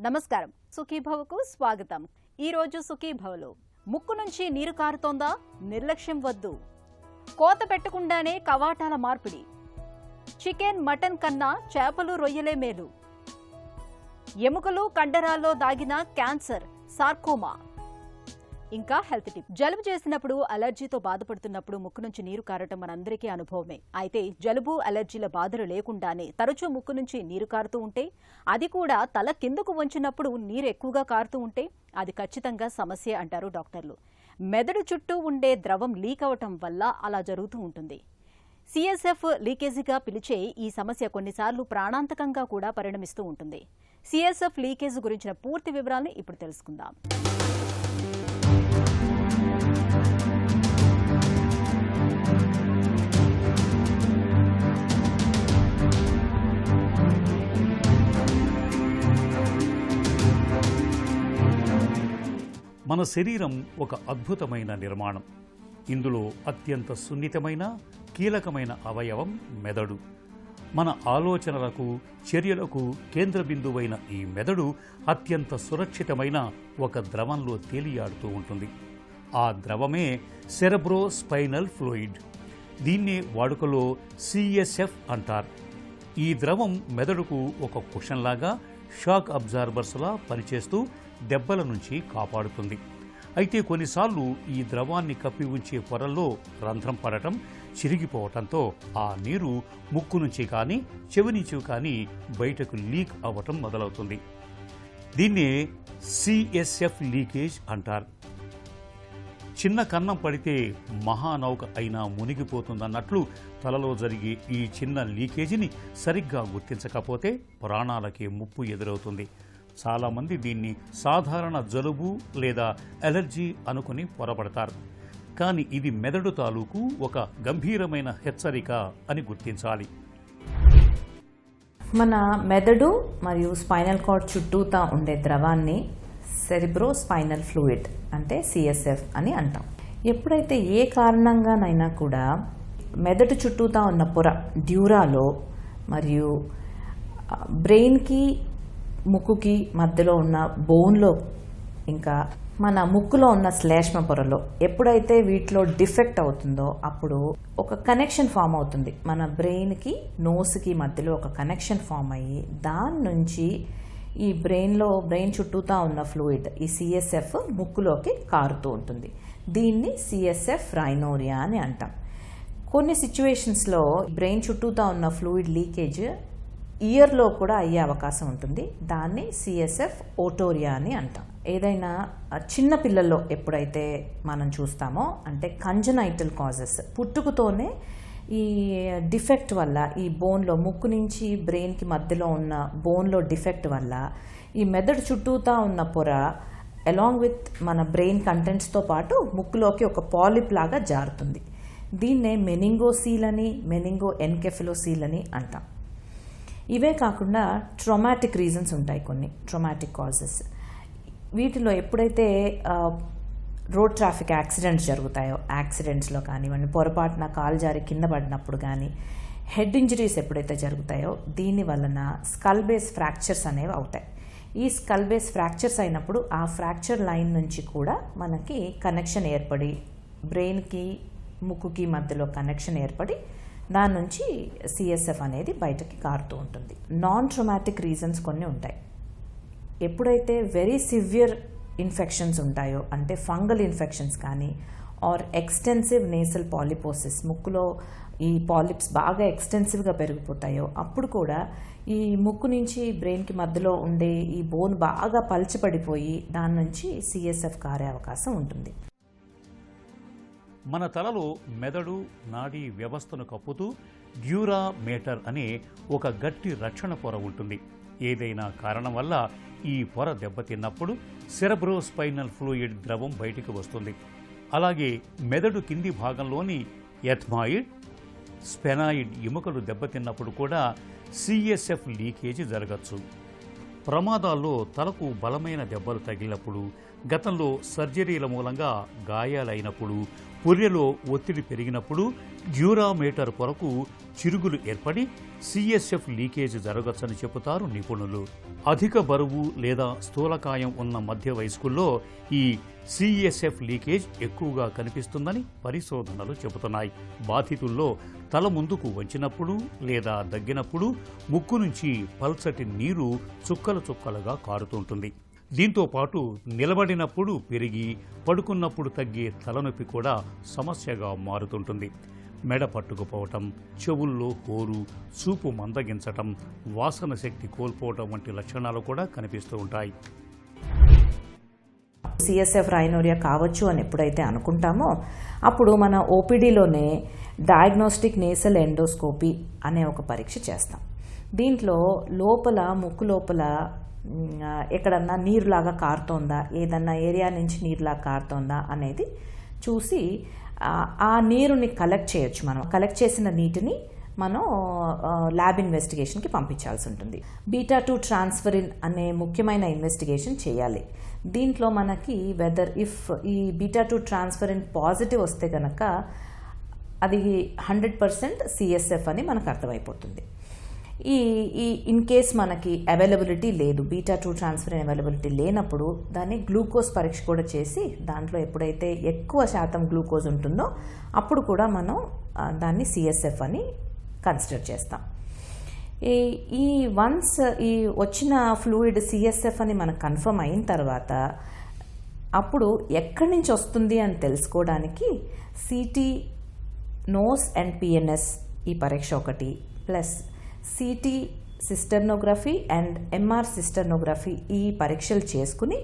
నమస్కారం, సుఖీభవకు స్వాగతం. ఈ రోజు సుఖీభవలో ముక్కు నుంచి నీరు కారుతోందా? నిర్లక్ష్యం వద్దు. కోత పెట్టకుండానే కవాటాల మార్పిడి. చికెన్ మటన్ కన్నా చేపలు రొయ్యలే మేలు. ఎముకలు కండరాల్లో దాగిన క్యాన్సర్, సార్కోమా. ఇంకా హెల్త్ టిప్. జలుబు చేసినప్పుడు, అలర్జీతో బాధపడుతున్నప్పుడు ముక్కు నుంచి నీరు కారటం మనందరికీ అనుభవమే. అయితే జలుబు, అలర్జీల బాధలు లేకుండానే తరచూ ముక్కు నుంచి నీరు కారుతూ ఉంటే, అది కూడా తల కిందకు వంచినప్పుడు నీరు ఎక్కువగా కారుతూ ఉంటే అది ఖచ్చితంగా సమస్య అంటారు డాక్టర్లు. మెదడు చుట్టూ ఉండే ద్రవం లీక్ అవటం వల్ల అలా జరుగుతూ ఉంటుంది. సిఎస్ఎఫ్ లీకేజీగా పిలిచే ఈ సమస్య కొన్నిసార్లు ప్రాణాంతకంగా కూడా పరిణమిస్తూ ఉంటుంది. సిఎస్ఎఫ్ లీకేజ్ గురించిన పూర్తి వివరాలను ఇప్పుడు తెలుసుకుందాం. మన శరీరం ఒక అద్భుతమైన నిర్మాణం. ఇందులో అత్యంత సున్నితమైన, కీలకమైన అవయవం మెదడు. మన ఆలోచనలకు, చర్యలకు కేంద్ర బిందువైన ఈ మెదడు అత్యంత సురక్షితమైన ఒక ద్రవంలో తేలియాడుతూ ఉంటుంది. ఆ ద్రవమే సెరెబ్రో స్పైనల్ ఫ్లూయిడ్. దీన్నే వాడుకలో సిఎస్ఎఫ్ అంటారు. ఈ ద్రవం మెదడుకు ఒక కుషన్లాగా, షాక్ అబ్జార్బర్స్లా పనిచేస్తూ దెబ్బల నుంచి కాపాడుతుంది. అయితే కొన్నిసార్లు ఈ ద్రవాన్ని కప్పి ఉంచే పొరల్లో రంధ్రం పడటం, చిరిగిపోవటంతో ఆ నీరు ముక్కు నుంచి కానీ, చెవి నుంచి కానీ బయటకు లీక్ అవ్వటం మొదలవుతుంది. దీన్నే సిఎస్ఎఫ్ లీకేజ్ అంటారు. చిన్న కన్నం పడితే మహానౌక అయినా మునిగిపోతుందన్నట్లు తలలో జరిగే ఈ చిన్న లీకేజీని సరిగ్గా గుర్తించకపోతే ప్రాణాలకే ముప్పు ఎదురవుతుంది. చాలామంది దీన్ని సాధారణ జలుబు లేదా అలర్జీ అనుకుని పొరపడతారు. కానీ ఇది మెదడు తాలూకు ఒక గంభీరమైన హెచ్చరిక అని గుర్తించాలి. మన మెదడు మరియు స్పైనల్ కార్డ్ చుట్టూతా ఉండే ద్రవాన్ని సెరిబ్రో స్పైనల్ ఫ్లూయిడ్ అంటే సిఎస్ఎఫ్ అని అంటాం. ఎప్పుడైతే ఏ కారణంగానైనా కూడా మెదడు చుట్టూతా ఉన్న పొర డ్యూరాలో మరియు బ్రెయిన్కి, ముక్కుకి మధ్యలో ఉన్న బోన్లో, ఇంకా మన ముక్కులో ఉన్న శ్లేష్మ పొరలో ఎప్పుడైతే వీటిలో డిఫెక్ట్ అవుతుందో అప్పుడు ఒక కనెక్షన్ ఫామ్ అవుతుంది. మన బ్రెయిన్కి, నోస్కి మధ్యలో ఒక కనెక్షన్ ఫామ్ అయ్యి దాని నుంచి ఈ బ్రెయిన్ చుట్టూతా ఉన్న ఫ్లూయిడ్, ఈ సిఎస్ఎఫ్ ముక్కులోకి కారుతూ ఉంటుంది. దీన్ని సిఎస్ఎఫ్ రైనోరియా అని అంటాం. కొన్ని సిచ్యువేషన్స్లో బ్రెయిన్ చుట్టూతా ఉన్న ఫ్లూయిడ్ లీకేజ్ ఇయర్లో కూడా అయ్యే అవకాశం ఉంటుంది. దాన్ని సిఎస్ఎఫ్ ఓటోరియా అని అంటాం. ఏదైనా చిన్న పిల్లల్లో ఎప్పుడైతే మనం చూస్తామో, అంటే కంజనైటల్ కాజెస్, పుట్టుకతోనే ఈ డిఫెక్ట్ వల్ల, ఈ బోన్లో, ముక్కు నుంచి బ్రెయిన్కి మధ్యలో ఉన్న బోన్లో డిఫెక్ట్ వల్ల ఈ మెదడు చుట్టూతా ఉన్న పొర అలాంగ్ విత్ మన బ్రెయిన్ కంటెంట్స్తో పాటు ముక్కులోకి ఒక పాలిప్ లాగా జారుతుంది. దీన్నే మెనింగోసీల్ అని, మెనింగో ఎన్కెఫెలోసీల్ అని అంటాం. ఇవే కాకుండా ట్రామాటిక్ రీజన్స్ ఉంటాయి, కొన్ని ట్రామాటిక్ కాజెస్. వీటిలో ఎప్పుడైతే రోడ్ ట్రాఫిక్ యాక్సిడెంట్స్ జరుగుతాయో, యాక్సిడెంట్స్లో కానివ్వండి, పొరపాటున కాలు జారి కింద పడినప్పుడు కానీ, హెడ్ ఇంజరీస్ ఎప్పుడైతే జరుగుతాయో దీని వలన స్కల్ బేస్ ఫ్రాక్చర్స్ అనేవి అవుతాయి. ఈ స్కల్ బేస్ ఫ్రాక్చర్స్ అయినప్పుడు ఆ ఫ్రాక్చర్ లైన్ నుంచి కూడా మనకి కనెక్షన్ ఏర్పడి, బ్రెయిన్కి, ముక్కుకి మధ్యలో కనెక్షన్ ఏర్పడి దాని నుంచి సిఎస్ఎఫ్ అనేది బయటకి కారుతూ ఉంటుంది. నాన్ ట్రామాటిక్ రీజన్స్ కొన్ని ఉంటాయి. ఎప్పుడైతే వెరీ సివియర్ ఇన్ఫెక్షన్స్ ఉంటాయో, అంటే ఫంగల్ ఇన్ఫెక్షన్స్ కానీ, ఆర్ ఎక్స్టెన్సివ్ నేసల్ పాలిపోసిస్, ముక్కులో ఈ పాలిప్స్ బాగా ఎక్స్టెన్సివ్గా పెరిగిపోతాయో అప్పుడు కూడా ఈ ముక్కు నుంచి బ్రెయిన్కి మధ్యలో ఉండే ఈ బోన్ బాగా పల్చబడిపోయి దాని నుంచి సిఎస్ఎఫ్ కారే అవకాశం ఉంటుంది. మన తలలో మెదడు, నాడీ వ్యవస్థను కప్పుతూ డ్యూరా మేటర్ అనే ఒక గట్టి రక్షణ పొర ఉంటుంది. ఏదైనా కారణం వల్ల ఈ పొర దెబ్బతిన్నప్పుడు సెరెబ్రో స్పైనల్ ఫ్లూయిడ్ ద్రవం బయటికి వస్తుంది. అలాగే మెదడు కింది భాగంలోని ఎథ్మాయిడ్, స్పెనాయిడ్ ఎముకలు దెబ్బతిన్నప్పుడు కూడా సిఎస్ఎఫ్ లీకేజీ జరగచ్చు. ప్రమాదాల్లో తలకు బలమైన దెబ్బలు తగిలినప్పుడు, గతంలో సర్జరీల మూలంగా గాయాలైనప్పుడు, పుర్రెలో ఒత్తిడి పెరిగినప్పుడు డ్యూరామీటర్ పొరకు చిరుగులు ఏర్పడి సిఎస్ఎఫ్ లీకేజ్ జరగచ్చని చెబుతారు నిపుణులు. అధిక బరువు లేదా స్థూలకాయం ఉన్న మధ్య వయస్కుల్లో ఈ సిఎస్ఎఫ్ లీకేజ్ ఎక్కువగా కనిపిస్తుందని పరిశోధనలు చెబుతున్నాయి. బాధితుల్లో తల ముందుకు వంచినప్పుడు లేదా దగ్గినప్పుడు ముక్కు నుంచి పల్చటి నీరు చుక్కలు చుక్కలుగా కారుతుంటుంది. దీంతో పాటు నిలబడినప్పుడు పెరిగి పడుకున్నప్పుడు తగ్గే తలనొప్పి కూడా సమస్యగా మారుతుంటుంది. మెడ పట్టుకుపోవటం, చెవుల్లో హోరు, చూపు మందగించటం, వాసన శక్తి కోల్పోవటం వంటి లక్షణాలు కూడా కనిపిస్తూ ఉంటాయి. సిఎస్ఎఫ్ రైనోరియా కావచ్చు అని ఎప్పుడైతే అనుకుంటామో అప్పుడు మన ఓపీడీలోనే డయాగ్నోస్టిక్ నేసల్ ఎండోస్కోపీ అనే ఒక పరీక్ష చేస్తాం. దీంట్లో లోపల ముక్కు లోపల ఎక్కడన్నా నీరులాగా కారుతోందా, ఏదన్నా ఏరియా నుంచి నీరులాగా కారుతోందా అనేది చూసి ఆ నీరుని కలెక్ట్ చేయొచ్చు. మనం కలెక్ట్ చేసిన నీటిని మనం ల్యాబ్ ఇన్వెస్టిగేషన్కి పంపించాల్సి ఉంటుంది. బీటా-2 ట్రాన్స్ఫరిన్ అనే ముఖ్యమైన ఇన్వెస్టిగేషన్ చేయాలి. దీంట్లో మనకి వెదర్ ఇఫ్ ఈ బీటా-2 ట్రాన్స్ఫరిన్ పాజిటివ్ వస్తే కనుక అది 100% సిఎస్ఎఫ్ అని మనకు అర్థమైపోతుంది. ఈ ఇన్ కేస్ మనకి అవైలబిలిటీ లేదు, బీటా-2 ట్రాన్స్ఫరిన్ అవైలబిలిటీ లేనప్పుడు దాన్ని గ్లూకోజ్ పరీక్ష కూడా చేసి దాంట్లో ఎప్పుడైతే ఎక్కువ శాతం గ్లూకోజ్ ఉంటుందో అప్పుడు కూడా మనం దాన్ని సిఎస్ఎఫ్ అని కన్సిడర్ చేస్తాం. ఈ వన్స్ ఈ వచ్చిన ఫ్లూయిడ్ సిఎస్ఎఫ్ అని మనకు కన్ఫర్మ్ అయిన తర్వాత అప్పుడు ఎక్కడి నుంచి వస్తుంది అని తెలుసుకోవడానికి సిటీ నోస్ అండ్ పిఎన్ఎస్ ఈ పరీక్ష ఒకటి, ప్లస్ సిటీ సిస్టర్నోగ్రఫీ అండ్ ఎంఆర్ సిస్టర్నోగ్రఫీ ఈ పరీక్షలు చేసుకుని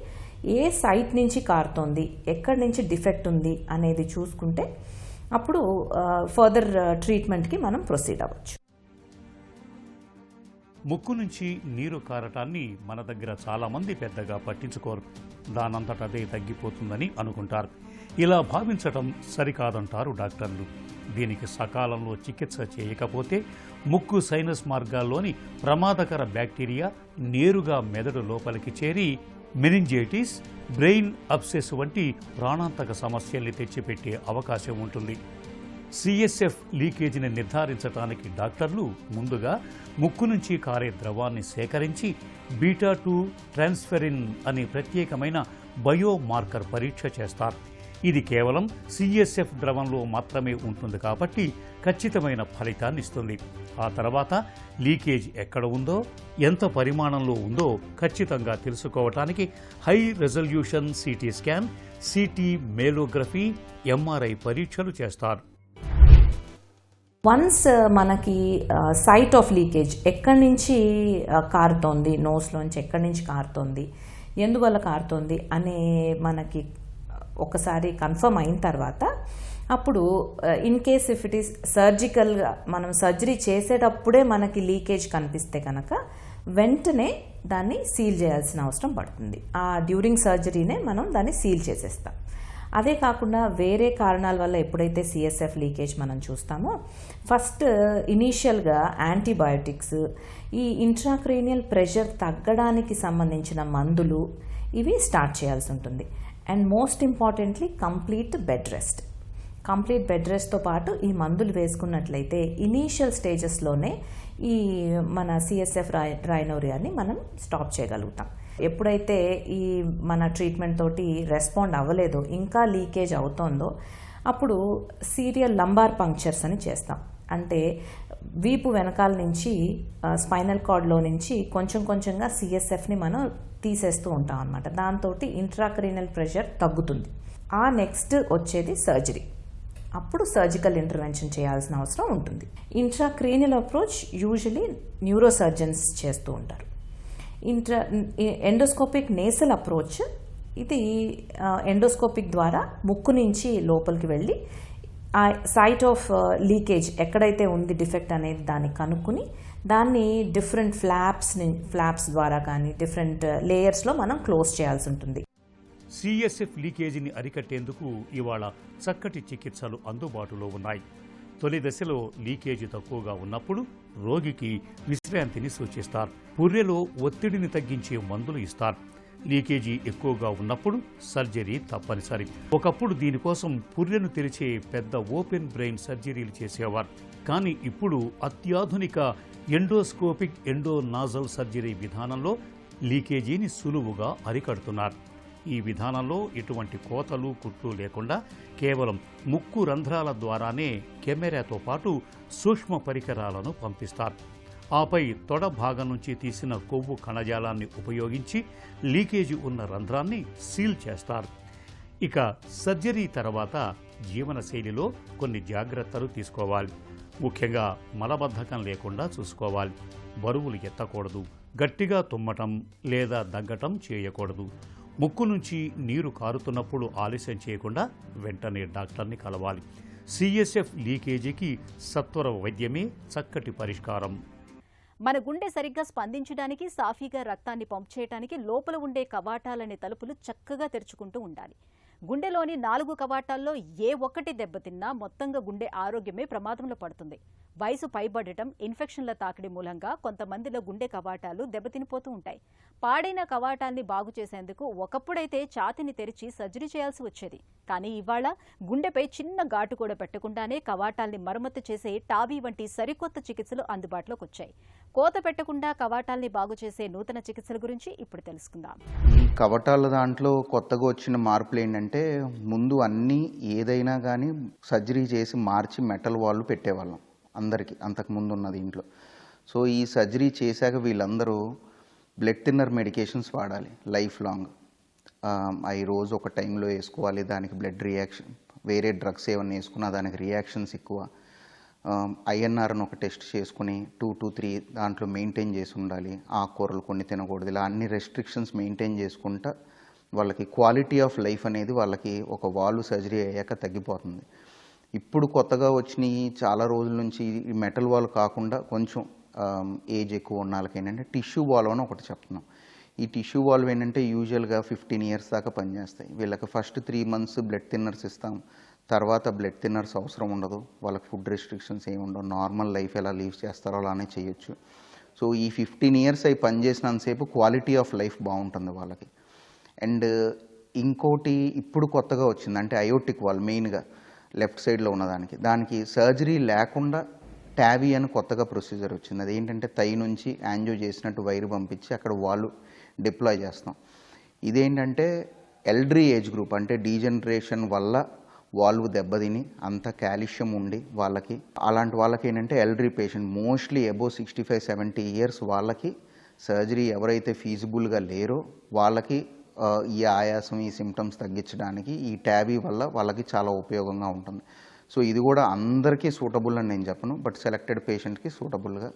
ఏ సైట్ నుంచి కారుతోంది, ఎక్కడి నుంచి డిఫెక్ట్ ఉంది అనేది చూసుకుంటే అప్పుడు ఫర్దర్ ట్రీట్మెంట్కి మనం ప్రొసీడ్ అవ్వచ్చు. ముక్కు నుంచి నీరు కారటాన్ని మన దగ్గర చాలామంది పెద్దగా పట్టించుకోరు. దానంతటదే తగ్గిపోతుందని అనుకుంటారు. ఇలా భావించటం సరికాదంటారు డాక్టర్లు. దీనికి సకాలంలో చికిత్స చేయకపోతే ముక్కు సైనస్ మార్గాల్లోని ప్రమాదకర బ్యాక్టీరియా నేరుగా మెదడు లోపలికి చేరి మెనింజైటిస్, బ్రెయిన్ అబ్సెస్ వంటి ప్రాణాంతక సమస్యల్ని తెచ్చిపెట్టే అవకాశం ఉంటుంది. సిఎస్ఎఫ్ లీకేజీని నిర్ధారించడానికి డాక్టర్లు ముందుగా ముక్కు నుంచి కారే ద్రవాన్ని సేకరించి బీటా-2 ట్రాన్స్ఫెరిన్ అనే ప్రత్యేకమైన బయోమార్కర్ పరీక్ష చేస్తారు. ఇది కేవలం సిఎస్ఎఫ్ ద్రవంలో మాత్రమే ఉంటుంది కాబట్టి ఖచ్చితమైన ఫలితాన్ని ఇస్తుంది. ఆ తర్వాత లీకేజ్ ఎక్కడ ఉందో, ఎంత పరిమాణంలో ఉందో ఖచ్చితంగా తెలుసుకోవటానికి high resolution CT scan, CT mammography, MRI పరీక్షలు చేస్తారు. వన్స్ మనకి సైట్ ఆఫ్ లీకేజ్ ఎక్కడి నుంచి కారుతోంది, నోస్లోంచి ఎక్కడి నుంచి కారుతోంది, ఎందువల్ల కారుతోంది అనే మనకి ఒకసారి కన్ఫర్మ్ అయిన తర్వాత అప్పుడు in case if it is సర్జికల్గా మనం సర్జరీ చేసేటప్పుడే మనకి లీకేజ్ కనిపిస్తే కనుక వెంటనే దాన్ని సీల్ చేయాల్సిన అవసరం పడుతుంది. ఆ డ్యూరింగ్ సర్జరీనే మనం దాన్ని సీల్ చేసేస్తాం. అదే కాకుండా వేరే కారణాల వల్ల ఎప్పుడైతే సిఎస్ఎఫ్ లీకేజ్ మనం చూస్తామో ఫస్ట్ ఇనీషియల్గా యాంటీబయోటిక్స్, ఈ ఇంట్రాక్రేనియల్ ప్రెషర్ తగ్గడానికి సంబంధించిన మందులు ఇవి స్టార్ట్ చేయాల్సి ఉంటుంది. And most importantly complete bed rest. Complete bed రెస్ట్తో పాటు ఈ మందులు వేసుకున్నట్లయితే ఇనీషియల్ స్టేజెస్లోనే ఈ మన సిఎస్ఎఫ్ రైనోరియాని మనం స్టాప్ చేయగలుగుతాం. ఎప్పుడైతే ఈ మన ట్రీట్మెంట్ తోటి రెస్పాండ్ అవ్వలేదో, ఇంకా లీకేజ్ అవుతోందో అప్పుడు సీరియల్ లంబార్ పంక్చర్స్ అని చేస్తాం. అంటే వీపు వెనకాల నుంచి స్పైనల్ కార్డ్లో నుంచి కొంచెం కొంచెంగా సిఎస్ఎఫ్ని మనం తీసేస్తూ ఉంటాం అన్నమాట. దాంతో ఇంట్రాక్రీనల్ ప్రెషర్ తగ్గుతుంది. ఆ నెక్స్ట్ వచ్చేది సర్జరీ. అప్పుడు సర్జికల్ ఇంటర్వెన్షన్ చేయాల్సిన అవసరం ఉంటుంది. ఇంట్రాక్రీనియల్ అప్రోచ్ యూజువలీ న్యూరో సర్జన్స్ చేస్తూ ఉంటారు. ఎండోస్కోపిక్ నేసల్ అప్రోచ్ ఇది ఎండోస్కోపిక్ ద్వారా ముక్కు నుంచి లోపలికి వెళ్ళి ఆ సైట్ ఆఫ్ లీకేజ్ ఎక్కడైతే ఉంది డిఫెక్ట్ అనేది దాన్ని కనుక్కుని దాన్ని డిఫరెంట్ ఫ్లాప్స్ ద్వారా కానీ డిఫరెంట్ లేయర్స్లో మనం క్లోజ్ చేయాల్సి ఉంటుంది. సిఎస్ఎఫ్ లీకేజీని అరికట్టేందుకు ఇవాళ చక్కటి చికిత్సలు అందుబాటులో ఉన్నాయి. తొలి దశలో లీకేజీ తక్కువగా ఉన్నప్పుడు రోగికి విశ్రాంతిని సూచిస్తారు. పుర్రెలో ఒత్తిడిని తగ్గించే మందులు ఇస్తారు. లీకేజీ ఎక్కువగా ఉన్నప్పుడు సర్జరీ తప్పనిసరి. ఒకప్పుడు దీనికోసం పుర్రెను తెరిచే పెద్ద ఓపెన్ బ్రెయిన్ సర్జరీలు చేసేవారు. కానీ ఇప్పుడు అత్యాధునిక ఎండోస్కోపిక్ ఎండోనాజల్ సర్జరీ విధానంలో లీకేజీని సులువుగా అరికడుతున్నారు. ఈ విధానంలో ఎటువంటి కోతలు కుట్లు లేకుండా కేవలం ముక్కు రంధ్రాల ద్వారానే కెమెరాతో పాటు సూక్ష్మ పరికరాలను పంపిస్తారు. ఆపై తొడ భాగం నుంచి తీసిన కొవ్వు కణజాలాన్ని ఉపయోగించి లీకేజీ ఉన్న రంధ్రాన్ని సీల్ చేస్తారు. ఇక సర్జరీ తర్వాత జీవనశైలిలో కొన్ని జాగ్రత్తలు తీసుకోవాలి. ముఖ్యంగా మలబద్ధకం లేకుండా చూసుకోవాలి. బరువులు ఎత్తకూడదు. గట్టిగా తుమ్మటం లేదా దగ్గటం చేయకూడదు. ముక్కు నుంచి నీరు కారుతున్నప్పుడు ఆలస్యం చేయకుండా వెంటనే డాక్టర్ని కలవాలి. సిఎస్ఎఫ్ లీకేజీకి సత్వర వైద్యమే చక్కటి పరిష్కారం. మన గుండె సరిగ్గా స్పందించడానికి, సాఫీగా రక్తాన్ని పంప్ చేయడానికి లోపల ఉండే కవాటాలనే తలుపులు చక్కగా తెరుచుకుంటూ ఉండాలి. గుండెలోని 4 కవాటాల్లో ఏ ఒక్కటి దెబ్బతిన్నా మొత్తంగా గుండె ఆరోగ్యమే ప్రమాదంలో పడుతుంది. వయసు పైబడటం, ఇన్ఫెక్షన్ల తాకిడి మూలంగా కొంతమందిలో గుండె కవాటాలు దెబ్బతినిపోతూ ఉంటాయి. పాడైన కవాటాల్ని బాగు చేసేందుకు ఒకప్పుడైతే ఛాతీని తెరిచి సర్జరీ చేయాల్సి వచ్చేది. కానీ ఇవాళ గుండెపై చిన్న ఘాటు కూడా పెట్టకుండానే కవాటాల్ని మరమ్మతు చేసే టాబీ వంటి సరికొత్త చికిత్సలు అందుబాటులోకి వచ్చాయి. కోత పెట్టకుండా కవాటాల్ని బాగు చేసే నూతన చికిత్సల గురించి ఇప్పుడు తెలుసుకుందాం. ఈ కవాటాల దాంట్లో కొత్తగా వచ్చిన మార్పులు ఏంటంటే, ముందు అన్నీ ఏదైనా కానీ సర్జరీ చేసి మార్చి మెటల్ వాళ్ళు పెట్టేవాళ్ళం అందరికీ, అంతకుముందు ఉన్న దీంట్లో. సో ఈ సర్జరీ చేశాక వీళ్ళందరూ బ్లడ్ థిన్నర్ మెడికేషన్స్ వాడాలి లైఫ్ లాంగ్. అవి రోజు ఒక టైంలో వేసుకోవాలి. దానికి బ్లడ్ రియాక్షన్, వేరే డ్రగ్స్ ఏమన్నా వేసుకున్నా దానికి రియాక్షన్స్ ఎక్కువ. ఐఎన్ఆర్ అని ఒక టెస్ట్ చేసుకుని 2 to 3 దాంట్లో మెయింటైన్ చేసి ఉండాలి. ఆకుకూరలు కొన్ని తినకూడదు. ఇలా అన్ని రెస్ట్రిక్షన్స్ మెయింటైన్ చేసుకుంటా వాళ్ళకి క్వాలిటీ ఆఫ్ లైఫ్ అనేది వాళ్ళకి ఒక వాల్వ్ సర్జరీ అయ్యాక తగ్గిపోతుంది. ఇప్పుడు కొత్తగా వచ్చినాయి చాలా రోజుల నుంచి ఈ మెటల్ వాల్వ్ కాకుండా కొంచెం ఏజ్ ఎక్కువ ఉన్న వాళ్ళకి ఏంటంటే టిష్యూ వాల్వ్ అని ఒకటి చెప్తున్నాం. ఈ టిష్యూ వాల్వ్ ఏంటంటే యూజువల్గా 15 years దాకా పనిచేస్తాయి. వీళ్ళకి ఫస్ట్ 3 months బ్లడ్ థిన్నర్స్ ఇస్తాం. తర్వాత బ్లడ్ థిన్నర్స్ అవసరం ఉండదు. వాళ్ళకి ఫుడ్ రెస్ట్రిక్షన్స్ ఏమి ఉండవు. నార్మల్ లైఫ్ ఎలా లీవ్ చేస్తారో అలానే చేయొచ్చు. సో ఈ 15 years అవి పనిచేసినంతసేపు క్వాలిటీ ఆఫ్ లైఫ్ బాగుంటుంది వాళ్ళకి. అండ్ ఇంకోటి ఇప్పుడు కొత్తగా వచ్చింది, అంటే అయోటిక్ వాల్వ్, మెయిన్గా లెఫ్ట్ సైడ్లో ఉన్నదానికి, దానికి సర్జరీ లేకుండా ట్యాబీ అని కొత్తగా ప్రొసీజర్ వచ్చింది. అదేంటంటే థై నుంచి యాంజియో చేసినట్టు వైర్ పంపించి అక్కడ వాల్వ్ డిప్లాయ్ చేస్తాం. ఇదేంటంటే ఎల్డరీ ఏజ్ గ్రూప్, అంటే డీజనరేషన్ వల్ల వాల్వ్ దెబ్బతిని అంత కాల్షియం ఉండి వాళ్ళకి, అలాంటి వాళ్ళకి ఏంటంటే elderly patient mostly above 65-70 years వాళ్ళకి సర్జరీ ఎవరైతే ఫీజిబుల్గా లేరో వాళ్ళకి ఈ ఆయాసం, ఈ సిమ్టమ్స్ తగ్గించడానికి ఈ ట్యాబీ వల్ల వాళ్ళకి చాలా ఉపయోగంగా ఉంటుంది. సో ఇది కూడా అందరికీ సూటబుల్ అని నేను చెప్పను, బట్ సెలెక్టెడ్ పేషెంట్కి సూటబుల్గా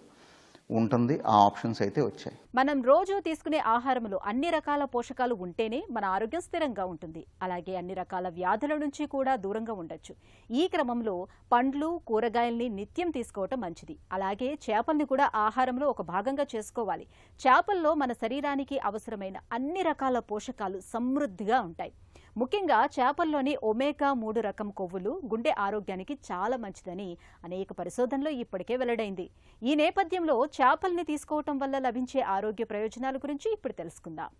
ఉంటుంది. ఆ ఆప్షన్స్ అయితే వచ్చాయి. మనం రోజు తీసుకునే ఆహారంలో అన్ని రకాల పోషకాలు ఉంటేనే మన ఆరోగ్యం స్థిరంగా ఉంటుంది. అలాగే అన్ని రకాల వ్యాధుల నుంచి కూడా దూరంగా ఉండొచ్చు. ఈ క్రమంలో పండ్లు, కూరగాయల్ని నిత్యం తీసుకోవటం మంచిది. అలాగే చేపల్ని కూడా ఆహారంలో ఒక భాగంగా చేసుకోవాలి. చేపల్లో మన శరీరానికి అవసరమైన అన్ని రకాల పోషకాలు సమృద్ధిగా ఉంటాయి. ముఖ్యంగా చేపల్లోని ఒమేగా 3 రకం కొవ్వులు గుండె ఆరోగ్యానికి చాలా మంచిదని అనేక పరిశోధనలు ఇప్పటికే వెల్లడైంది. ఈ నేపథ్యంలో చేపల్ని తీసుకోవటం వల్ల లభించే ఆరోగ్య ప్రయోజనాల గురించి ఇప్పుడు తెలుసుకుందాం.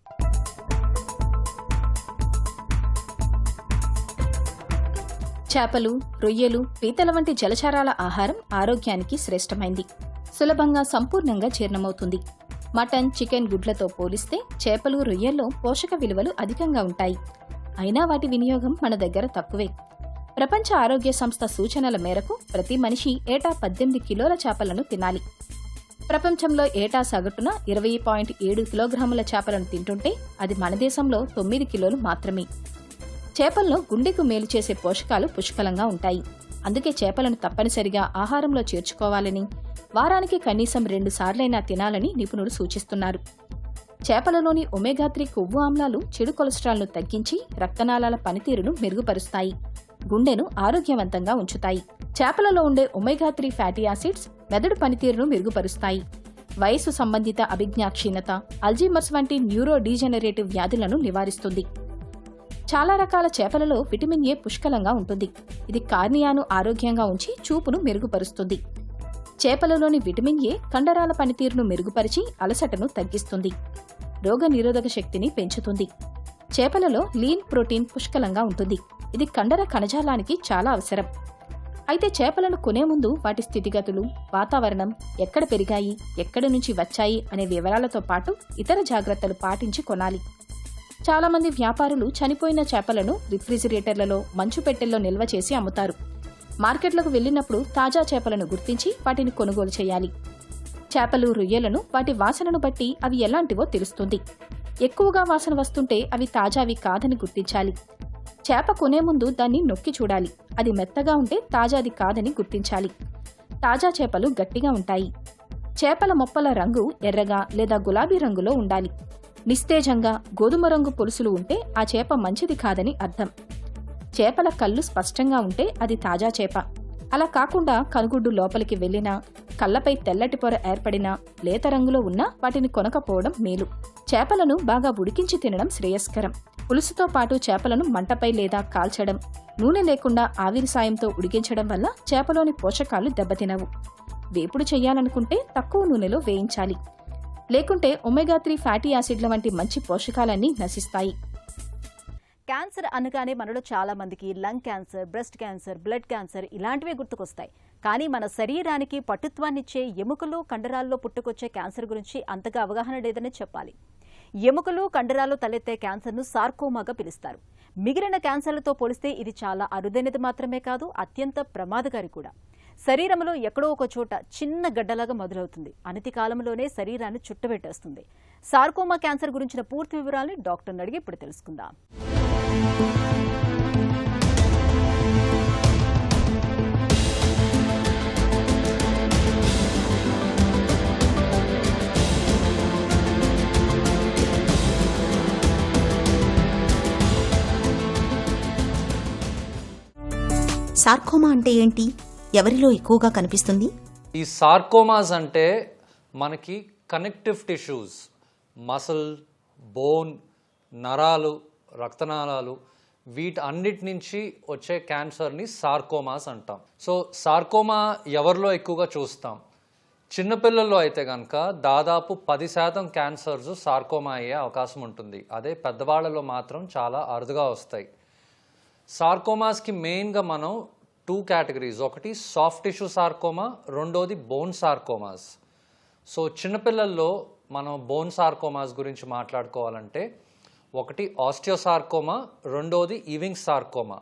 చేపలు, రొయ్యలు, పీతల వంటి జలచరాల ఆహారం ఆరోగ్యానికి శ్రేష్టమైంది. సులభంగా, సంపూర్ణంగా జీర్ణమవుతుంది. మటన్, చికెన్, గుడ్లతో పోలిస్తే చేపలు, రొయ్యల్లో పోషక విలువలు అధికంగా ఉంటాయి. అయినా వాటి వినియోగం మన దగ్గర తక్కువే. ప్రపంచ ఆరోగ్య సంస్థ సూచనల మేరకు ప్రతి మనిషి ఏటా 18 కిలోల చేపలను తినాలి. ప్రపంచంలో ఏటా సగటున 20.7 కిలోగ్రాముల చేపలను తింటుంటే అది మన దేశంలో 9 కిలోలు మాత్రమే. చేపల్లో గుండెకు మేలు చేసే పోషకాలు పుష్కలంగా ఉంటాయి. అందుకే చేపలను తప్పనిసరిగా ఆహారంలో చేర్చుకోవాలని, వారానికి కనీసం 2 సార్లైనా తినాలని నిపుణులు సూచిస్తున్నారు. చేపలలోని ఒమేగా 3 కొవ్వు ఆమ్లాలు చెడు కొలెస్ట్రాల్ను తగ్గించి రక్తనాళాల పనితీరును మెరుగుపరుస్తాయి, గుండెను ఆరోగ్యవంతంగా ఉంచుతాయి. చేపలలో ఉండే ఒమేగా 3 ఫ్యాటీ యాసిడ్స్ మెదడు పనితీరును మెరుగుపరుస్తాయి. వయసు సంబంధిత అభిజ్ఞా క్షీణత, అల్జీమర్స్ వంటి న్యూరో డీజెనరేటివ్ వ్యాధులను నివారిస్తుంది. చాలా రకాల చేపలలో విటమిన్ ఏ పుష్కలంగా ఉంటుంది. ఇది కార్నియాను ఆరోగ్యంగా ఉంచి చూపును మెరుగుపరుస్తుంది. చేపలలోని విటమిన్ ఏ కండరాల పనితీరును మెరుగుపరిచి అలసటను తగ్గిస్తుంది. రోగనిరోధక శక్తిని పెంచుతుంది. చేపలలో లీన్ ప్రోటీన్ పుష్కలంగా ఉంటుంది. ఇది కండర కణజాలానికి చాలా అవసరం. అయితే చేపలను కొనే ముందు వాటి స్థితిగతులు, వాతావరణం, ఎక్కడ పెరిగాయి, ఎక్కడి నుంచి వచ్చాయి అనే వివరాలతో పాటు ఇతర జాగ్రత్తలు పాటించి కొనాలి. చాలామంది వ్యాపారులు చనిపోయిన చేపలను రిఫ్రిజిరేటర్లలో, మంచు పెట్టెల్లో నిల్వ చేసి అమ్ముతారు. మార్కెట్లకు వెళ్లినప్పుడు తాజా చేపలను గుర్తించి వాటిని కొనుగోలు చేయాలి. చేపలు, రొయ్యలను వాటి వాసనను బట్టి అవి ఎలాంటివో తెలుస్తుంది. ఎక్కువగా వాసన వస్తుంటే అవి తాజావి కాదని గుర్తించాలి. చేప కొనే ముందు దాన్ని నొక్కి చూడాలి. అది మెత్తగా ఉంటే తాజాది కాదని గుర్తించాలి. తాజా చేపలు గట్టిగా ఉంటాయి. చేపల మొప్పల రంగు ఎర్రగా లేదా గులాబీ రంగులో ఉండాలి. నిస్తేజంగా గోధుమ రంగు పొలుసులు ఉంటే ఆ చేప మంచిది కాదని అర్థం. చేపల కళ్ళు స్పష్టంగా ఉంటే అది తాజా చేప. అలా కాకుండా కనుగుడ్డు లోపలికి వెళ్లినా, కళ్లపై తెల్లటి పొర ఏర్పడినా, లేత రంగులో ఉన్నా వాటిని కొనకపోవడం మేలు. చేపలను బాగా ఉడికించి తినడం శ్రేయస్కరం. పులుసుతో పాటు చేపలను మంటపై లేదా కాల్చడం, నూనె లేకుండా ఆవిరి సాయంతో ఉడికించడం వల్ల చేపలోని పోషకాలు దెబ్బతినవు. వేపుడు చెయ్యాలనుకుంటే తక్కువ నూనెలో వేయించాలి. లేకుంటే ఒమేగా-3 ఫ్యాటీ యాసిడ్ల వంటి మంచి పోషకాలన్నీ నశిస్తాయి. క్యాన్సర్ అనగానే మనలో చాలా మందికి lung cancer, breast cancer, blood cancer ఇలాంటివే గుర్తుకొస్తాయి. కానీ మన శరీరానికి పటుత్వాన్నిచ్చే ఎముకలు, కండరాల్లో పుట్టుకొచ్చే క్యాన్సర్ గురించి అంతగా అవగాహన లేదని చెప్పాలి. ఎముకలు, కండరాలు తలెత్తే క్యాన్సర్ను సార్కోమాగా పిలుస్తారు. మిగిలిన క్యాన్సర్లతో పోలిస్తే ఇది చాలా అరుదైనది మాత్రమే కాదు, అత్యంత ప్రమాదకారి కూడా. శరీరంలో ఎక్కడో ఒక చోట చిన్న గడ్డలాగా మొదలవుతుంది. అనతి కాలంలోనే శరీరాన్ని చుట్టబెట్టేస్తుంది. సార్కోమా క్యాన్సర్ గురించిన పూర్తి వివరాలని డాక్టర్ని అడిగి ఇప్పుడు తెలుసుకుందాం. సార్కోమా అంటే ఏంటి? ఎవరిలో ఎక్కువగా కనిపిస్తుంది? ఈ సార్కోమాస్ అంటే మనకి కనెక్టివ్ టిష్యూస్, మసిల్, బోన్, నరాలు, రక్తనాళాలు వీటన్నిటి నుంచి వచ్చే క్యాన్సర్ని సార్కోమాస్ అంటాం. సో సార్కోమా ఎవరిలో ఎక్కువగా చూస్తాం? చిన్నపిల్లల్లో అయితే కనుక దాదాపు 10% క్యాన్సర్స్ సార్కోమా అయ్యే అవకాశం ఉంటుంది. అదే పెద్దవాళ్ళలో మాత్రం చాలా అరుదుగా వస్తాయి. సార్కోమాస్కి మెయిన్గా మనం 2 కేటగిరీస్, ఒకటి సాఫ్ట్ టిష్యూ సార్కోమా, రెండోది బోన్ సార్కోమాస్. సో చిన్నపిల్లల్లో మనం బోన్ సార్కోమాస్ గురించి మాట్లాడుకోవాలంటే ఒకటి ఆస్టియోసార్కోమా, రెండోది ఈవింగ్ సార్కోమా.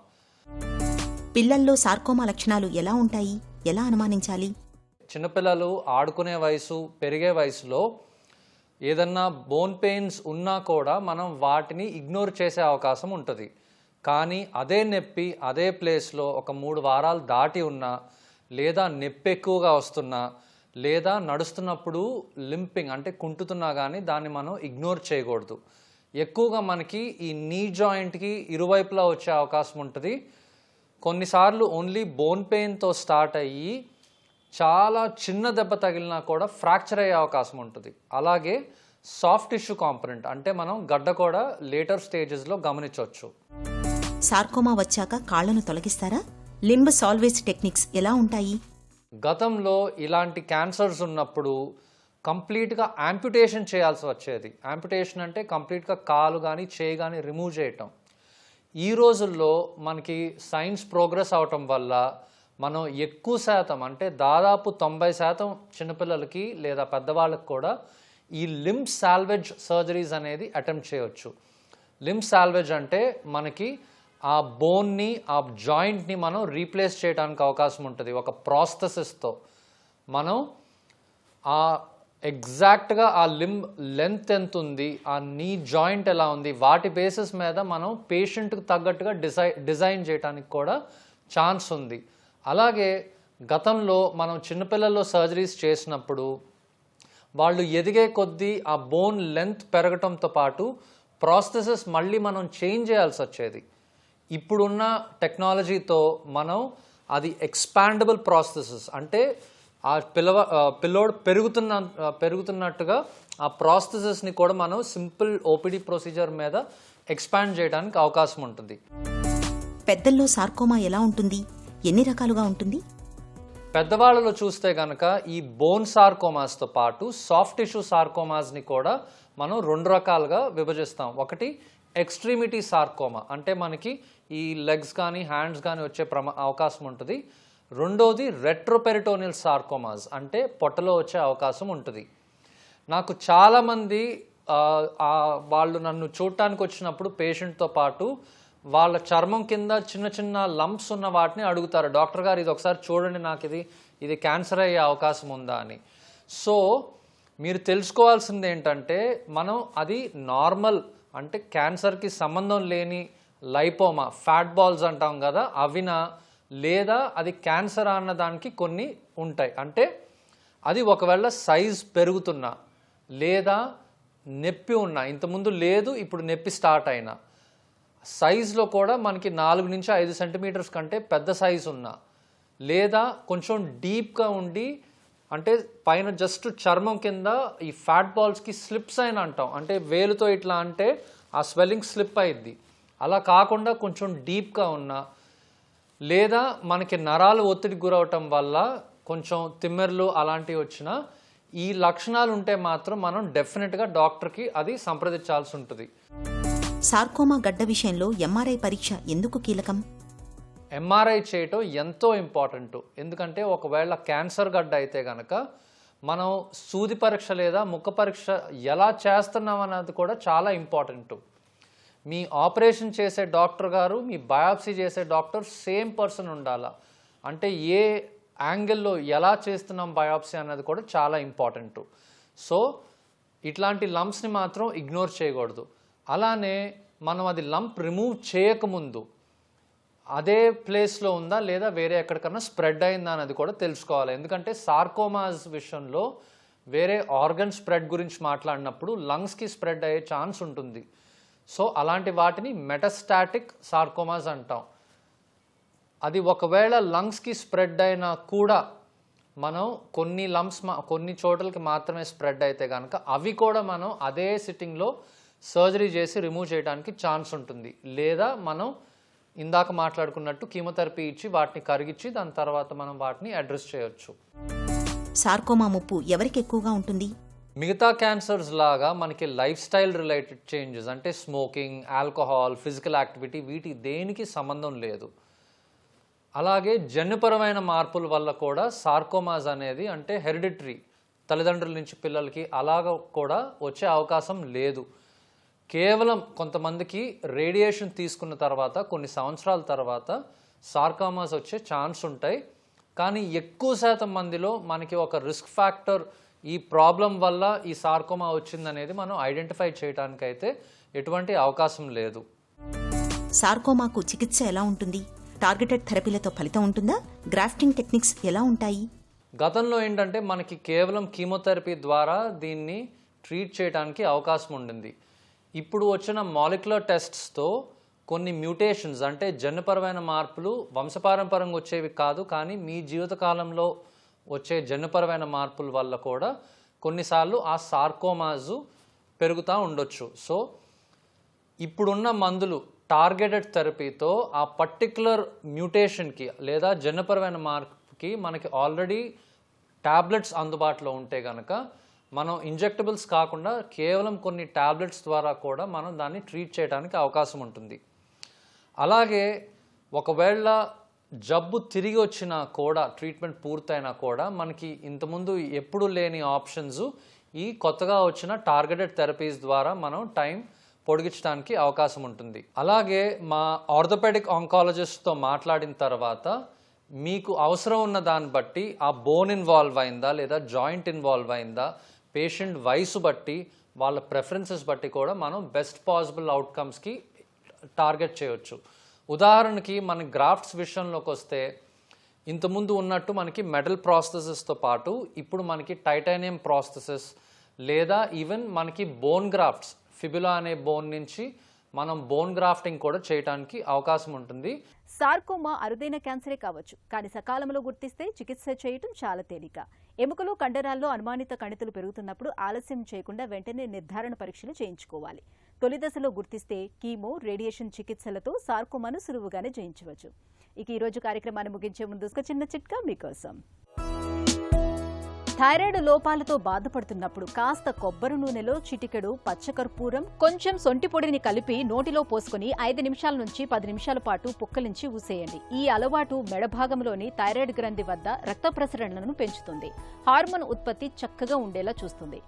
పిల్లల్లో సార్కోమా లక్షణాలు ఎలా ఉంటాయి? ఎలా అనుమానించాలి? చిన్నపిల్లలు ఆడుకునే వయసు, పెరిగే వయసులో ఏదన్నా బోన్ పెయిన్స్ ఉన్నా కూడా మనం వాటిని ఇగ్నోర్ చేసే అవకాశం ఉంటుంది. కానీ అదే నొప్పి అదే ప్లేస్లో ఒక 3 వారాలు దాటి ఉన్నా, లేదా నొప్పి ఎక్కువగా వస్తున్నా, లేదా నడుస్తున్నప్పుడు లింపింగ్ అంటే కుంటుతున్నా కానీ దాన్ని మనం ఇగ్నోర్ చేయకూడదు. ఎక్కువగా మనకి ఈ నీ జాయింట్కి ఇరువైపులా వచ్చే అవకాశం ఉంటుంది. కొన్నిసార్లు ఓన్లీ బోన్ పెయిన్తో స్టార్ట్ అయ్యి చాలా చిన్న దెబ్బ తగిలినా కూడా ఫ్రాక్చర్ అయ్యే అవకాశం ఉంటుంది. అలాగే సాఫ్ట్ టిష్యూ కాంపొనెంట్ అంటే మనం గడ్డ కూడా లేటర్ స్టేజెస్లో గమనించవచ్చు. సార్కోమా వచ్చాక కాళ్లను తొలగిస్తారా? లింబ్ సాల్వేజ్ టెక్నిక్స్ ఎలా ఉంటాయి? గతంలో ఇలాంటి క్యాన్సర్స్ ఉన్నప్పుడు కంప్లీట్గా యాంప్యుటేషన్ చేయాల్సి వచ్చేది. యాంప్యుటేషన్ అంటే కంప్లీట్గా కాలు కానీ చేయి కానీ రిమూవ్ చేయటం. ఈ రోజుల్లో మనకి సైన్స్ ప్రోగ్రెస్ అవటం వల్ల మనం ఎక్కువ శాతం అంటే దాదాపు 90% చిన్నపిల్లలకి లేదా పెద్దవాళ్ళకి కూడా ఈ లింబ్ సాల్వేజ్ సర్జరీస్ అనేది అటెంప్ట్ చేయవచ్చు. లింబ్ సాల్వేజ్ అంటే మనకి ఆ బోన్ని, ఆ జాయింట్ని మనం రీప్లేస్ చేయడానికి అవకాశం ఉంటుంది. ఒక ప్రాస్థెసిస్తో మనం ఆ ఎగ్జాక్ట్గా ఆ లింబ్ లెంత్ ఎంత ఉంది, ఆ నీ జాయింట్ ఎలా ఉంది, వాటి బేసిస్ మీద మనం పేషెంట్కి తగ్గట్టుగా డిజైన్ చేయడానికి కూడా ఛాన్స్ ఉంది. అలాగే గతంలో మనం చిన్నపిల్లల్లో సర్జరీస్ చేసినప్పుడు వాళ్ళు ఎదిగే కొద్దీ ఆ బోన్ లెంత్ పెరగటంతో పాటు ప్రాస్థెసిస్ మళ్ళీ మనం చేంజ్ చేయాల్సి వచ్చేది. ఇప్పుడున్న టెక్నాలజీతో మనం అది ఎక్స్పాండబుల్ ప్రాస్థెసిస్ అంటే ఆ పిల్లోడు పెరుగుతున్నట్టుగా ఆ ప్రాస్థెసిస్ని కూడా మనం సింపుల్ ఓపీడీ ప్రొసీజర్ మీద ఎక్స్పాండ్ చేయడానికి అవకాశం ఉంటుంది. పెద్దల్లో సార్కోమా ఎలా ఉంటుంది? ఎన్ని రకాలుగా ఉంటుంది? పెద్దవాళ్ళలో చూస్తే కనుక ఈ బోన్ సార్కోమాస్తో పాటు సాఫ్ట్ టిష్యూ సార్కోమాస్ని కూడా మనం 2 రకాలుగా విభజిస్తాం. ఒకటి ఎక్స్ట్రీమిటీ సార్కోమా, అంటే మనకి ఈ లెగ్స్ కానీ హ్యాండ్స్ కానీ వచ్చే అవకాశం ఉంటుంది. రెండోది రెట్రోపెరిటోనియల్ సార్కోమాస్, అంటే పొట్టలో వచ్చే అవకాశం ఉంటుంది. నాకు చాలామంది వాళ్ళు నన్ను చూడటానికి వచ్చినప్పుడు పేషెంట్తో పాటు వాళ్ళ చర్మం కింద చిన్న చిన్న లంప్స్ ఉన్న వాటిని అడుగుతారు, డాక్టర్ గారు ఇది ఒకసారి చూడండి, నాకు ఇది క్యాన్సర్ అయ్యే అవకాశం ఉందా అని. సో మీరు తెలుసుకోవాల్సింది ఏంటంటే, మనం అది నార్మల్ అంటే క్యాన్సర్కి సంబంధం లేని లైపోమా, ఫ్యాట్ బాల్స్ అంటాం కదా, అవినా లేదా అది క్యాన్సర్ అన్న దానికి కొన్ని ఉంటాయి. అంటే అది ఒకవేళ సైజ్ పెరుగుతున్నా లేదా నొప్పి ఉన్నా, ఇంతకుముందు లేదు ఇప్పుడు నొప్పి స్టార్ట్ అయినా, సైజులో కూడా మనకి 4 నుంచి 5 సెంటీమీటర్స్ కంటే పెద్ద సైజు ఉన్నా, లేదా కొంచెం డీప్గా ఉండి అంటే పైన జస్ట్ చర్మం కింద ఈ ఫ్యాట్ బాల్స్కి స్లిప్స్ అయిన అంటాం, అంటే వేలుతో ఇట్లా అంటే ఆ స్వెల్లింగ్ స్లిప్ అయింది, అలా కాకుండా కొంచెం డీప్గా ఉన్నా, లేదా మనకి నరాలు ఒత్తిడికి గురవటం వల్ల కొంచెం తిమ్మెర్లు అలాంటివి వచ్చినా, ఈ లక్షణాలు ఉంటే మాత్రం మనం డెఫినెట్గా డాక్టర్కి అది సంప్రదించాల్సి ఉంటుంది. సార్కోమా గడ్డ విషయంలో ఎంఆర్ఐ పరీక్ష ఎందుకు కీలకం? ఎంఆర్ఐ చేయటం ఎంతో ఇంపార్టెంట్. ఎందుకంటే ఒకవేళ క్యాన్సర్ గడ్డ అయితే కనుక మనం సూది పరీక్ష లేదా ముఖ పరీక్ష ఎలా చేస్తున్నాం అన్నది కూడా చాలా ఇంపార్టెంట్. మీ ఆపరేషన్ చేసే డాక్టర్ గారు, మీ బయాప్సీ చేసే డాక్టర్ సేమ్ పర్సన్ ఉండాలా, అంటే ఏ యాంగిల్లో ఎలా చేస్తున్నాం బయాప్సీ అన్నది కూడా చాలా ఇంపార్టెంట్. సో ఇట్లాంటి లంప్స్ని మాత్రం ఇగ్నోర్ చేయకూడదు. అలానే మనం అది లంప్ రిమూవ్ చేయకముందు అదే ప్లేస్లో ఉందా లేదా వేరే ఎక్కడికన్నా స్ప్రెడ్ అయిందా అనేది కూడా తెలుసుకోవాలి. ఎందుకంటే సార్కోమాస్ విషయంలో వేరే ఆర్గన్ స్ప్రెడ్ గురించి మాట్లాడినప్పుడు లంగ్స్కి స్ప్రెడ్ అయ్యే ఛాన్స్ ఉంటుంది. సో అలాంటి వాటిని మెటాస్టాటిక్ సార్కోమాస్ అంటాం. అది ఒకవేళ లంగ్స్కి స్ప్రెడ్ అయినా కూడా మనం కొన్ని చోట్లకి మాత్రమే స్ప్రెడ్ అయితే కనుక అవి కూడా మనం అదే సిట్టింగ్లో సర్జరీ చేసి రిమూవ్ చేయడానికి ఛాన్స్ ఉంటుంది. లేదా మనం ఇందాక మాట్లాడుకున్నట్టు కీమోథెరపీ ఇచ్చి వాటిని కరిగించి దాని తర్వాత మనం వాటిని అడ్రస్ చేయొచ్చు. సార్కోమా ముప్పు ఎవరికి ఎక్కువగా ఉంటుంది? మిగతా క్యాన్సర్స్ లాగా మనకి లైఫ్ స్టైల్ రిలేటెడ్ చేంజెస్ అంటే స్మోకింగ్, ఆల్కహాల్, ఫిజికల్ యాక్టివిటీ వీటి దేనికి సంబంధం లేదు. అలాగే జన్యుపరమైన మార్పుల వల్ల కూడా సార్కోమాస్ అనేది అంటే హెరిడిటరీ తల్లిదండ్రుల నుంచి పిల్లలకి అలాగ కూడా వచ్చే అవకాశం లేదు. కేవలం కొంతమందికి రేడియేషన్ తీసుకున్న తర్వాత కొన్ని సంవత్సరాల తర్వాత సార్కోమాస్ వచ్చే ఛాన్స్ ఉంటాయి. కానీ ఎక్కువ శాతం మందిలో మనకి ఒక రిస్క్ ఫ్యాక్టర్ ఈ ప్రాబ్లం వల్ల ఈ సార్కోమా వచ్చిందనేది మనం ఐడెంటిఫై చేయడానికైతే ఎటువంటి అవకాశం లేదు. సార్కోమాకు చికిత్స ఎలా ఉంటుంది? టార్గెటెడ్ థెరపీలతో ఫలితం ఉంటుందా? గ్రాఫ్టింగ్ టెక్నిక్స్ ఎలా ఉంటాయి? గతంలో ఏంటంటే మనకి కేవలం కీమోథెరపీ ద్వారా దీన్ని ట్రీట్ చేయడానికి అవకాశం ఉండింది. ఇప్పుడు వచ్చిన మాలిక్యులర్ టెస్ట్స్తో కొన్ని మ్యూటేషన్స్ అంటే జన్యుపరమైన మార్పులు వంశపారంపరంగా వచ్చేవి కాదు, కానీ మీ జీవితకాలంలో వచ్చే జన్యుపరమైన మార్పుల వల్ల కూడా కొన్నిసార్లు ఆ సార్కోమాజు పెరుగుతూ ఉండొచ్చు. సో ఇప్పుడున్న మందులు టార్గెటెడ్ థెరపీతో ఆ పర్టిక్యులర్ మ్యూటేషన్కి లేదా జన్యుపరమైన మార్పుకి మనకి ఆల్రెడీ ట్యాబ్లెట్స్ అందుబాటులో ఉంటే కనుక మనం ఇంజెక్టబుల్స్ కాకుండా కేవలం కొన్ని ట్యాబ్లెట్స్ ద్వారా కూడా మనం దాన్ని ట్రీట్ చేయడానికి అవకాశం ఉంటుంది. అలాగే ఒకవేళ జబ్బు తిరిగి వచ్చినా కూడా ట్రీట్మెంట్ పూర్తయినా కూడా మనకి ఇంతకుముందు ఎప్పుడు లేని ఆప్షన్స్ ఈ కొత్తగా వచ్చిన టార్గెటెడ్ థెరపీస్ ద్వారా మనం టైం పొడిగించడానికి అవకాశం ఉంటుంది. అలాగే మా ఆర్థోపెడిక్ ఆంకాలజిస్ట్తో మాట్లాడిన తర్వాత మీకు అవసరం ఉన్న దాన్ని బట్టి ఆ బోన్ ఇన్వాల్వ్ అయిందా లేదా జాయింట్ ఇన్వాల్వ్ అయిందా, పేషెంట్ వయసు బట్టి వాళ్ళ ప్రెఫరెన్సెస్ బట్టి కూడా మనం బెస్ట్ పాసిబుల్ అవుట్కమ్స్కి టార్గెట్ చేయొచ్చు. ఉదాహరణకి మన గ్రాఫ్ట్స్ విషయంలోకి వస్తే ఇంతకుముందు ఉన్నట్టు మనకి మెటల్ ప్రాస్థెసిస్తో పాటు ఇప్పుడు మనకి టైటానియం ప్రాస్థెసిస్ లేదా ఈవెన్ మనకి బోన్ గ్రాఫ్ట్స్ ఫిబులా అనే బోన్ నుంచి మనం బోన్ గ్రాఫ్టింగ్ కూడా చేయడానికి అవకాశం ఉంటుంది. సార్కోమా అరుదైన క్యాన్సరే కావచ్చు, కానీ సకాలంలో గుర్తిస్తే చికిత్స చేయటం చాలా తేలిక. ఎముకలు, కండరాల్లో అనుమానిత కణితులు పెరుగుతున్నప్పుడు ఆలస్యం చేయకుండా వెంటనే నిర్ధారణ పరీక్షలు చేయించుకోవాలి. తొలి దశలో గుర్తిస్తే కీమో, రేడియేషన్ చికిత్సలతో సార్కోమాను సులువుగానే జయించవచ్చు. ఇక ఈ రోజు కార్యక్రమాన్ని ముగించే ముందు ఒక చిన్న చిట్కా మీకోసం. థైరాయిడ్ లోపాలతో బాధపడుతున్నప్పుడు కాస్త కొబ్బరి నూనెలో చిటికెడు పచ్చకర్పూరం, కొంచెం సొంటి పొడిని కలిపి నోటిలో పోసుకుని 5 నిమిషాల నుంచి 10 నిమిషాల పాటు పుక్కలించి ఊసేయండి. ఈ అలవాటు మెడభాగంలోని థైరాయిడ్ గ్రంథి వద్ద రక్త ప్రసరణను పెంచుతుంది, హార్మోన్ ఉత్పత్తి చక్కగా ఉండేలా చూస్తుంది.